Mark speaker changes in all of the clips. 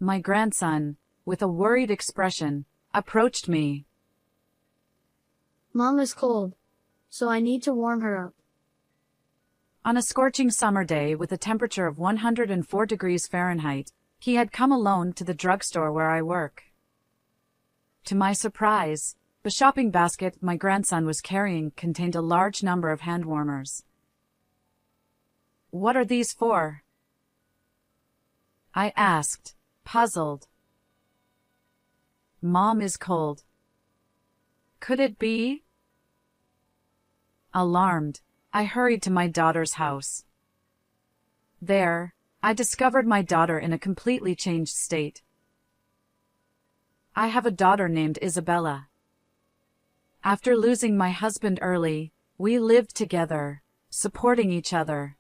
Speaker 1: My grandson, with a worried expression, approached me.
Speaker 2: Mom is cold, so I need to warm her up.
Speaker 1: On a scorching summer day with a temperature of 104 degrees Fahrenheit, he had come alone to the drugstore where I work. To my surprise, the shopping basket my grandson was carrying contained a large number of hand warmers. "What are these for?" I asked, puzzled. "Mom is cold." Could it be? Alarmed, I hurried to my daughter's house. There, I discovered my daughter in a completely changed state. I have a daughter named Isabella. After losing my husband early, we lived together, supporting each other.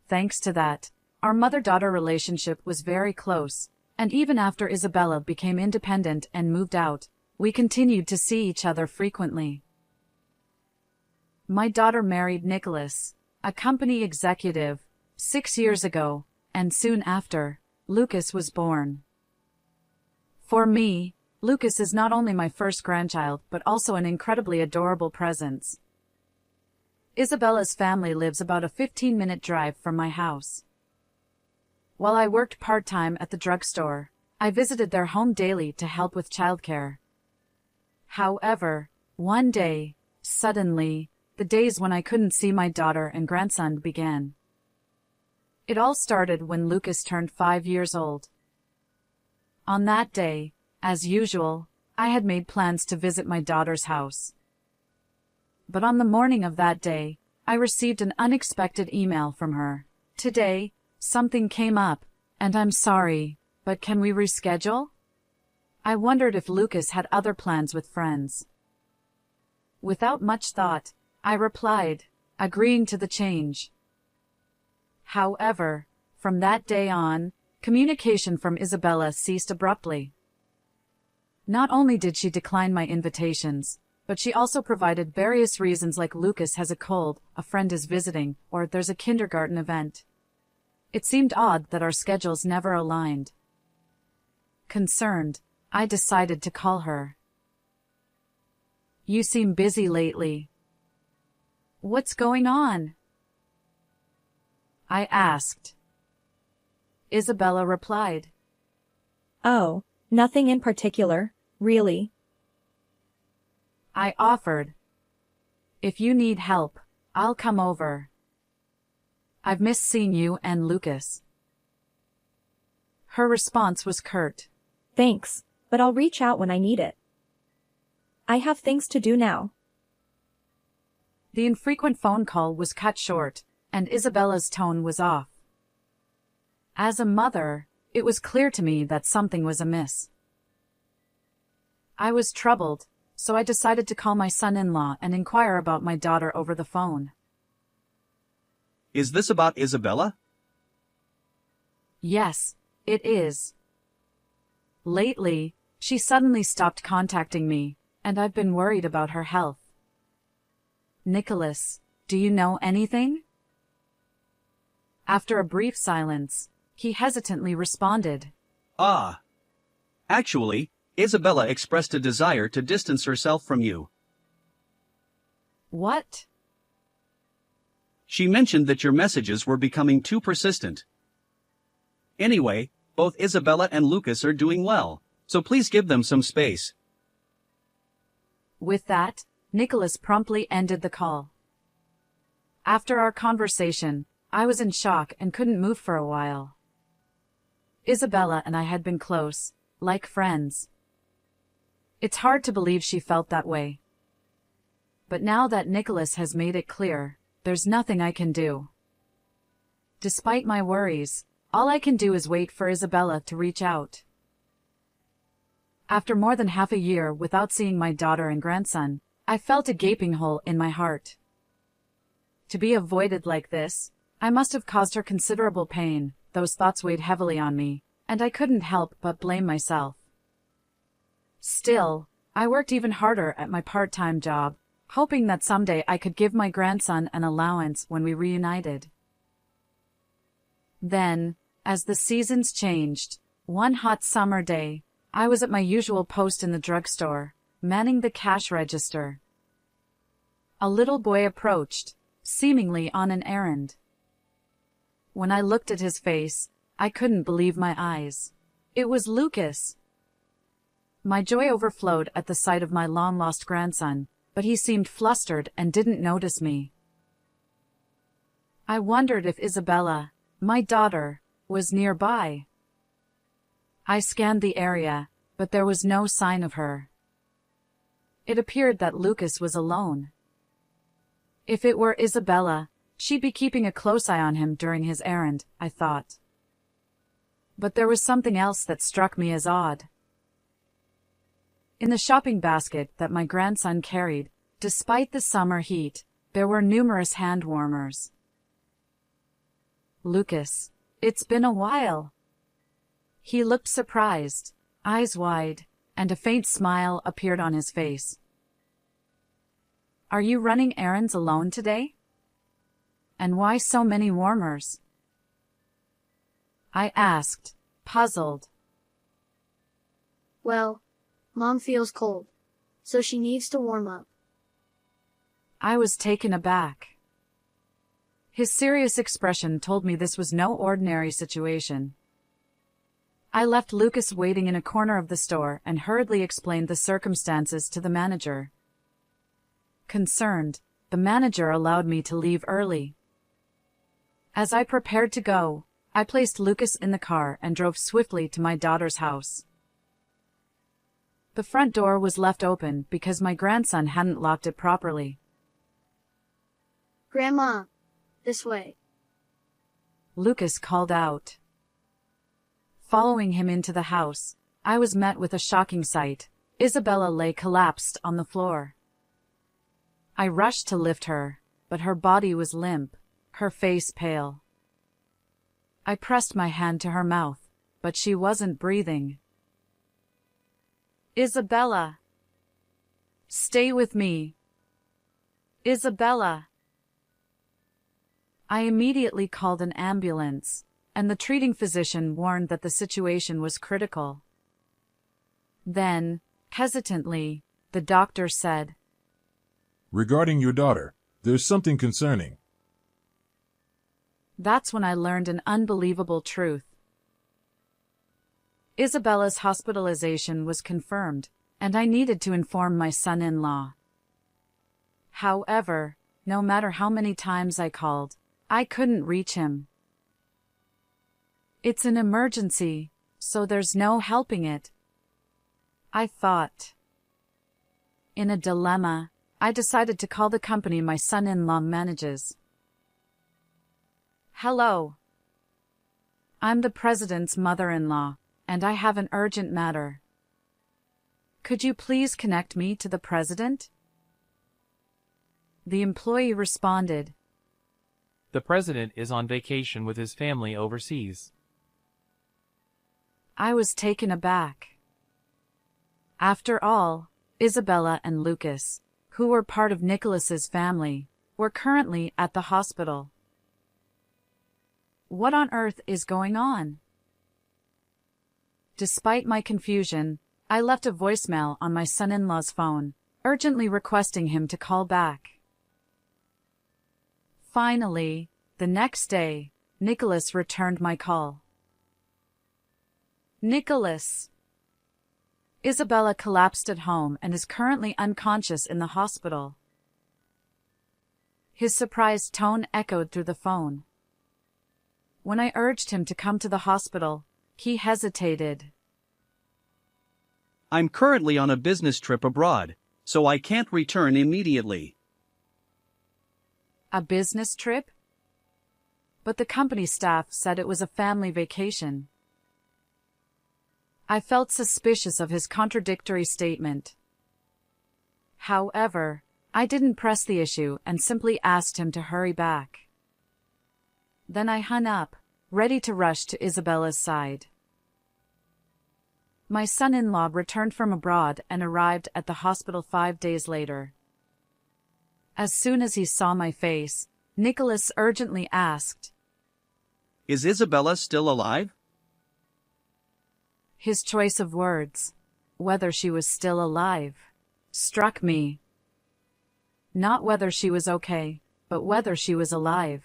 Speaker 1: Thanks to that, our mother-daughter relationship was very close, and even after Isabella became independent and moved out, we continued to see each other frequently. My daughter married Nicholas, a company executive, 6 years ago, and soon after, Lucas was born. For me, Lucas is not only my first grandchild but also an incredibly adorable presence. Isabella's family lives about a 15-minute drive from my house. While I worked part-time at the drugstore, I visited their home daily to help with childcare. However, one day, suddenly, the days when I couldn't see my daughter and grandson began. It all started when Lucas turned 5 years old. On that day, as usual, I had made plans to visit my daughter's house. But on the morning of that day, I received an unexpected email from her. "Today, something came up, and I'm sorry, but can we reschedule?" I wondered if Lucas had other plans with friends. Without much thought, I replied, agreeing to the change. However, from that day on, communication from Isabella ceased abruptly. Not only did she decline my invitations, but she also provided various reasons like Lucas has a cold, a friend is visiting, or there's a kindergarten event. It seemed odd that our schedules never aligned. Concerned, I decided to call her. "You seem busy lately. What's going on?" I asked. Isabella replied,
Speaker 3: "Oh, nothing in particular, really."
Speaker 1: I offered, "If you need help, I'll come over. I've missed seeing you and Lucas." Her response was curt.
Speaker 3: "Thanks, but I'll reach out when I need it. I have things to do now."
Speaker 1: The infrequent phone call was cut short, and Isabella's tone was off. As a mother, it was clear to me that something was amiss. I was troubled, so I decided to call my son-in-law and inquire about my daughter over the phone.
Speaker 4: "Is this about Isabella?"
Speaker 1: "Yes, it is. Lately, she suddenly stopped contacting me, and I've been worried about her health." "Nicholas, do you know anything?" After a brief silence, he hesitantly responded.
Speaker 4: "Ah. Actually, Isabella expressed a desire to distance herself from you.
Speaker 1: "What?"
Speaker 4: She mentioned that your messages were becoming too persistent. Anyway, both Isabella and Lucas are doing well, so please give them some space."
Speaker 1: With that, Nicholas promptly ended the call. After our conversation, I was in shock and couldn't move for a while. Isabella and I had been close, like friends. It's hard to believe she felt that way. But now that Nicholas has made it clear, there's nothing I can do. Despite my worries, all I can do is wait for Isabella to reach out. After more than half a year without seeing my daughter and grandson, I felt a gaping hole in my heart. To be avoided like this, I must have caused her considerable pain. Those thoughts weighed heavily on me, and I couldn't help but blame myself. Still, I worked even harder at my part-time job, hoping that someday I could give my grandson an allowance when we reunited. Then, as the seasons changed, One hot summer day, I was at my usual post in the drugstore, manning the cash register. A little boy approached, seemingly on an errand. When I looked at his face, I couldn't believe my eyes. It was Lucas. My joy overflowed at the sight of my long-lost grandson, but he seemed flustered and didn't notice me. I wondered if Isabella, my daughter, was nearby. I scanned the area, but there was no sign of her. It appeared that Lucas was alone. If it were Isabella, she'd be keeping a close eye on him during his errand, I thought. But there was something else that struck me as odd. In the shopping basket that my grandson carried, despite the summer heat, there were numerous hand warmers. Lucas, it's been a while. He looked surprised, eyes wide, and a faint smile appeared on his face. Are you running errands alone today? And why so many warmers? I asked, puzzled.
Speaker 2: Well, Mom feels cold, so she needs to warm up.
Speaker 1: I was taken aback. His serious expression told me this was no ordinary situation. I left Lucas waiting in a corner of the store and hurriedly explained the circumstances to the manager. Concerned, the manager allowed me to leave early. As I prepared to go, I placed Lucas in the car and drove swiftly to my daughter's house. The front door was left open because my grandson hadn't locked it properly.
Speaker 2: Grandma, this way.
Speaker 1: Lucas called out. Following him into the house, I was met with a shocking sight. Isabella lay collapsed on the floor. I rushed to lift her, but her body was limp, her face pale. I pressed my hand to her mouth, but she wasn't breathing. Isabella! Stay with me! Isabella! I immediately called an ambulance, and the treating physician warned that the situation was critical. Then, hesitantly, the doctor said,
Speaker 5: Regarding your daughter, there's something concerning.
Speaker 1: That's when I learned an unbelievable truth. Isabella's hospitalization was confirmed, and I needed to inform my son-in-law. However, no matter how many times I called, I couldn't reach him. It's an emergency, so there's no helping it, I thought. In a dilemma, I decided to call the company my son-in-law manages. Hello. I'm the president's mother-in-law, and I have an urgent matter. Could you please connect me to the president? The employee responded,
Speaker 6: The president is on vacation with his family overseas.
Speaker 1: I was taken aback. After all, Isabella and Lucas, who were part of Nicholas's family, were currently at the hospital. What on earth is going on? Despite my confusion, I left a voicemail on my son-in-law's phone, urgently requesting him to call back. Finally, the next day, Nicholas returned my call. Nicholas! Isabella collapsed at home and is currently unconscious in the hospital. His surprised tone echoed through the phone. When I urged him to come to the hospital, he hesitated.
Speaker 4: I'm currently on a business trip abroad, so I can't return immediately.
Speaker 1: A business trip? But the company staff said it was a family vacation. I felt suspicious of his contradictory statement. However, I didn't press the issue and simply asked him to hurry back. Then I hung up, ready to rush to Isabella's side. My son-in-law returned from abroad and arrived at the hospital 5 days later. As soon as he saw my face, Nicholas urgently asked,
Speaker 4: Is Isabella still alive?
Speaker 1: His choice of words, whether she was still alive, struck me. Not whether she was okay, but whether she was alive.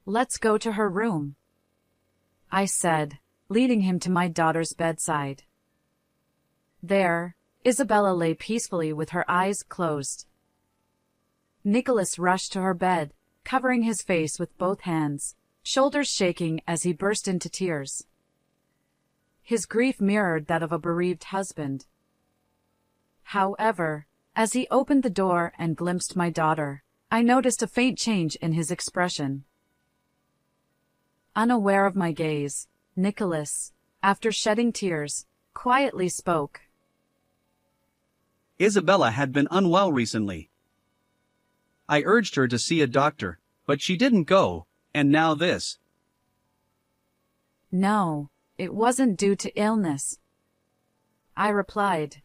Speaker 1: "Let's go to her room," I said, leading him to my daughter's bedside. There, Isabella lay peacefully with her eyes closed. Nicholas rushed to her bed, covering his face with both hands, shoulders shaking as he burst into tears. His grief mirrored that of a bereaved husband. However, as he opened the door and glimpsed my daughter, I noticed a faint change in his expression. Unaware of my gaze, Nicholas, after shedding tears, quietly spoke.
Speaker 4: Isabella had been unwell recently. I urged her to see a doctor, but she didn't go, and now this.
Speaker 1: "No, it wasn't due to illness," I replied.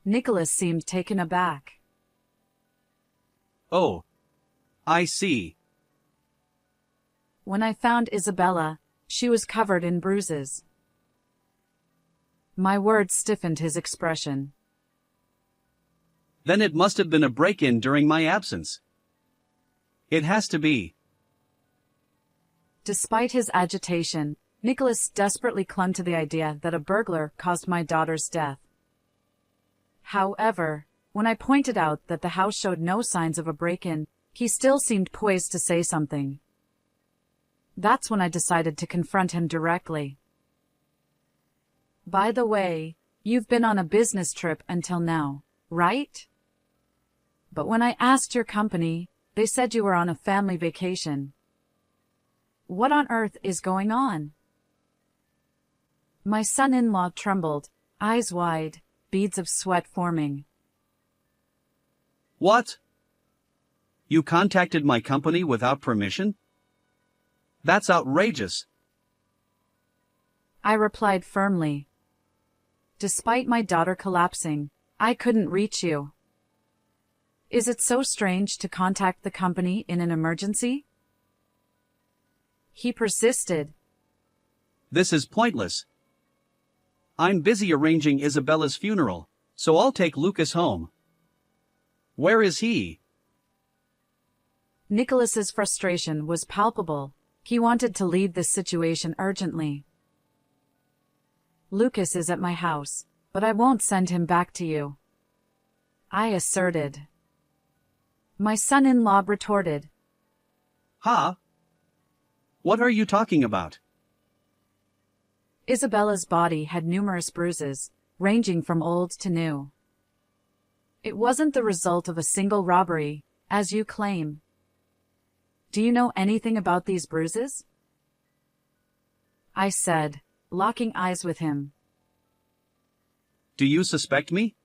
Speaker 1: Nicholas seemed taken aback.
Speaker 4: "Oh, I see."
Speaker 1: When I found Isabella, she was covered in bruises. My words stiffened his expression.
Speaker 4: Then it must have been a break-in during my absence. It has to be.
Speaker 1: Despite his agitation, Nicholas desperately clung to the idea that a burglar caused my daughter's death. However, when I pointed out that the house showed no signs of a break-in, he still seemed poised to say something. That's when I decided to confront him directly. "By the way, you've been on a business trip until now, right? But when I asked your company, they said you were on a family vacation. What on earth is going on?" My son-in-law trembled, eyes wide, beads of sweat forming.
Speaker 4: What? You contacted my company without permission? That's outrageous.
Speaker 1: I replied firmly. Despite my daughter collapsing, I couldn't reach you. Is it so strange to contact the company in an emergency? He persisted.
Speaker 4: This is pointless. I'm busy arranging Isabella's funeral, so I'll take Lucas home. Where is he?
Speaker 1: Nicholas's frustration was palpable. He wanted to leave this situation urgently. "Lucas is at my house, but I won't send him back to you," I asserted. My son-in-law retorted.
Speaker 4: Huh? What are you talking about?
Speaker 1: Isabella's body had numerous bruises, ranging from old to new. It wasn't the result of a single robbery, as you claim. Do you know anything about these bruises? I said, locking eyes with him.
Speaker 4: Do you suspect me?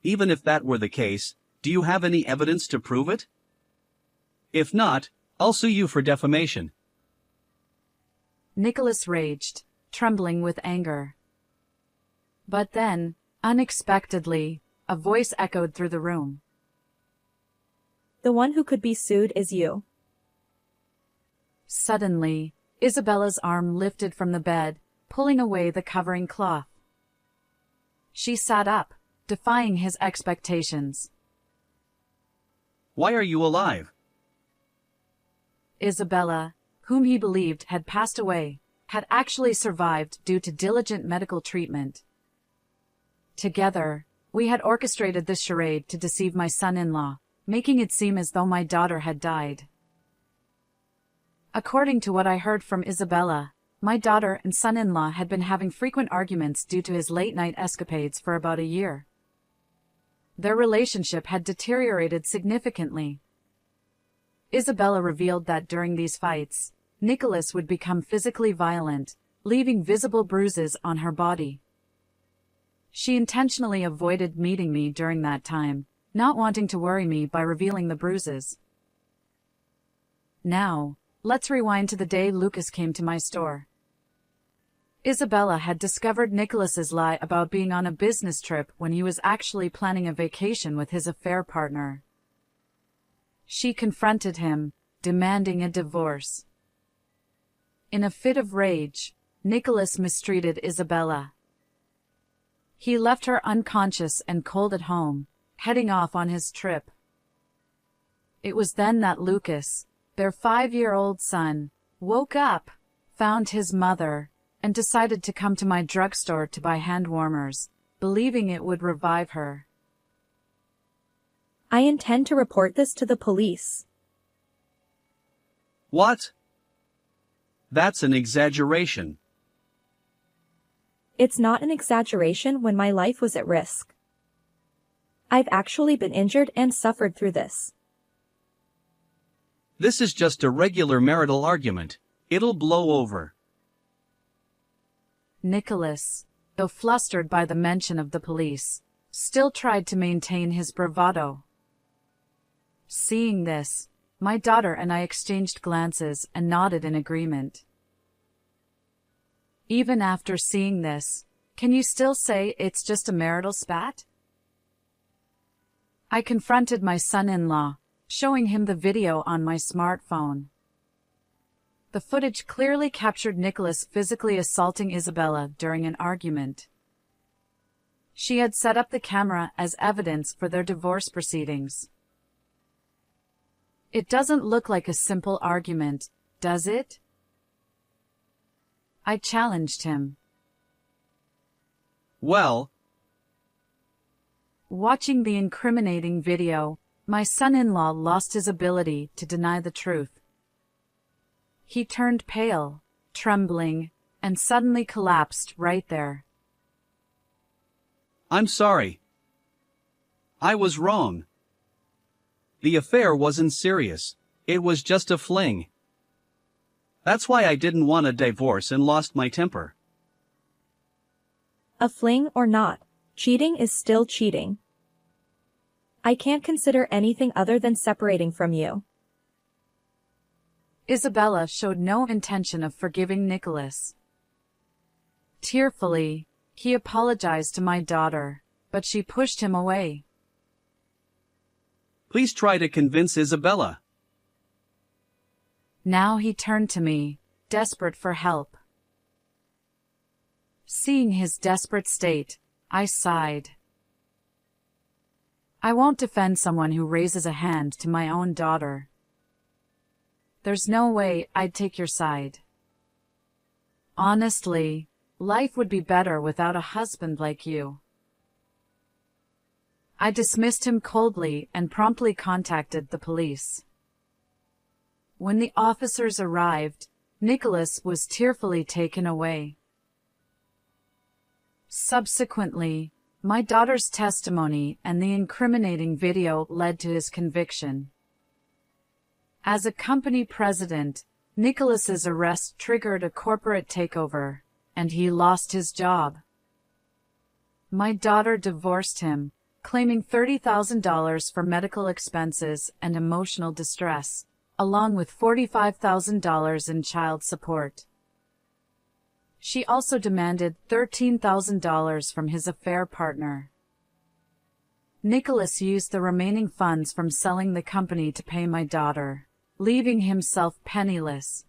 Speaker 4: Even if that were the case, do you have any evidence to prove it? If not, I'll sue you for defamation.
Speaker 1: Nicholas raged, trembling with anger. But then, unexpectedly, a voice echoed through the room.
Speaker 3: The one who could be sued is you.
Speaker 1: Suddenly, Isabella's arm lifted from the bed, pulling away the covering cloth. She sat up, defying his expectations.
Speaker 4: Why are you alive?
Speaker 1: Isabella, whom he believed had passed away, had actually survived due to diligent medical treatment. Together, we had orchestrated this charade to deceive my son-in-law, making it seem as though my daughter had died. According to what I heard from Isabella, my daughter and son-in-law had been having frequent arguments due to his late-night escapades for about a year. Their relationship had deteriorated significantly. Isabella revealed that during these fights, Nicholas would become physically violent, leaving visible bruises on her body. She intentionally avoided meeting me during that time, not wanting to worry me by revealing the bruises. Now, let's rewind to the day Lucas came to my store. Isabella had discovered Nicholas's lie about being on a business trip when he was actually planning a vacation with his affair partner. She confronted him, demanding a divorce. In a fit of rage, Nicholas mistreated Isabella. He left her unconscious and cold at home, heading off on his trip. It was then that Lucas, their 5-year-old son, woke up, found his mother, and decided to come to my drugstore to buy hand warmers, believing it would revive her.
Speaker 3: I intend to report this to the police.
Speaker 4: What? That's an exaggeration.
Speaker 3: It's not an exaggeration when my life was at risk. I've actually been injured and suffered through this.
Speaker 4: This is just a regular marital argument. It'll blow over.
Speaker 1: Nicholas, though flustered by the mention of the police, still tried to maintain his bravado. Seeing this, my daughter and I exchanged glances and nodded in agreement. Even after seeing this, can you still say it's just a marital spat? I confronted my son-in-law, showing him the video on my smartphone. The footage clearly captured Nicholas physically assaulting Isabella during an argument. She had set up the camera as evidence for their divorce proceedings. It doesn't look like a simple argument, does it? I challenged him.
Speaker 4: Well,
Speaker 1: watching the incriminating video, my son-in-law lost his ability to deny the truth. He turned pale, trembling, and suddenly collapsed right there.
Speaker 4: I'm sorry. I was wrong. The affair wasn't serious. It was just a fling. That's why I didn't want a divorce and lost my temper.
Speaker 3: A fling or not, cheating is still cheating. I can't consider anything other than separating from you.
Speaker 1: Isabella showed no intention of forgiving Nicholas. Tearfully, he apologized to my daughter, but she pushed him away.
Speaker 4: Please try to convince Isabella.
Speaker 1: Now he turned to me, desperate for help. Seeing his desperate state, I sighed. I won't defend someone who raises a hand to my own daughter. There's no way I'd take your side. Honestly, life would be better without a husband like you. I dismissed him coldly and promptly contacted the police. When the officers arrived, Nicholas was tearfully taken away. Subsequently, my daughter's testimony and the incriminating video led to his conviction. As a company president, Nicholas's arrest triggered a corporate takeover, and he lost his job. My daughter divorced him, claiming $30,000 for medical expenses and emotional distress, along with $45,000 in child support. She also demanded $13,000 from his affair partner. Nicholas used the remaining funds from selling the company to pay my daughter, leaving himself penniless.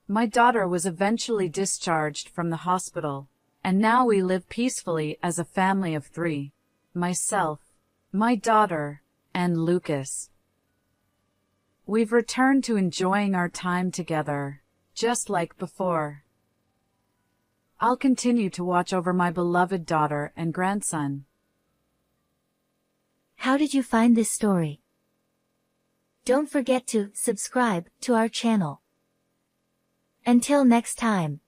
Speaker 1: My daughter was eventually discharged from the hospital, and now we live peacefully as a family of 3, myself, my daughter, and Lucas. We've returned to enjoying our time together, just like before. I'll continue to watch over my beloved daughter and grandson.
Speaker 7: How did you find this story? Don't forget to subscribe to our channel. Until next time.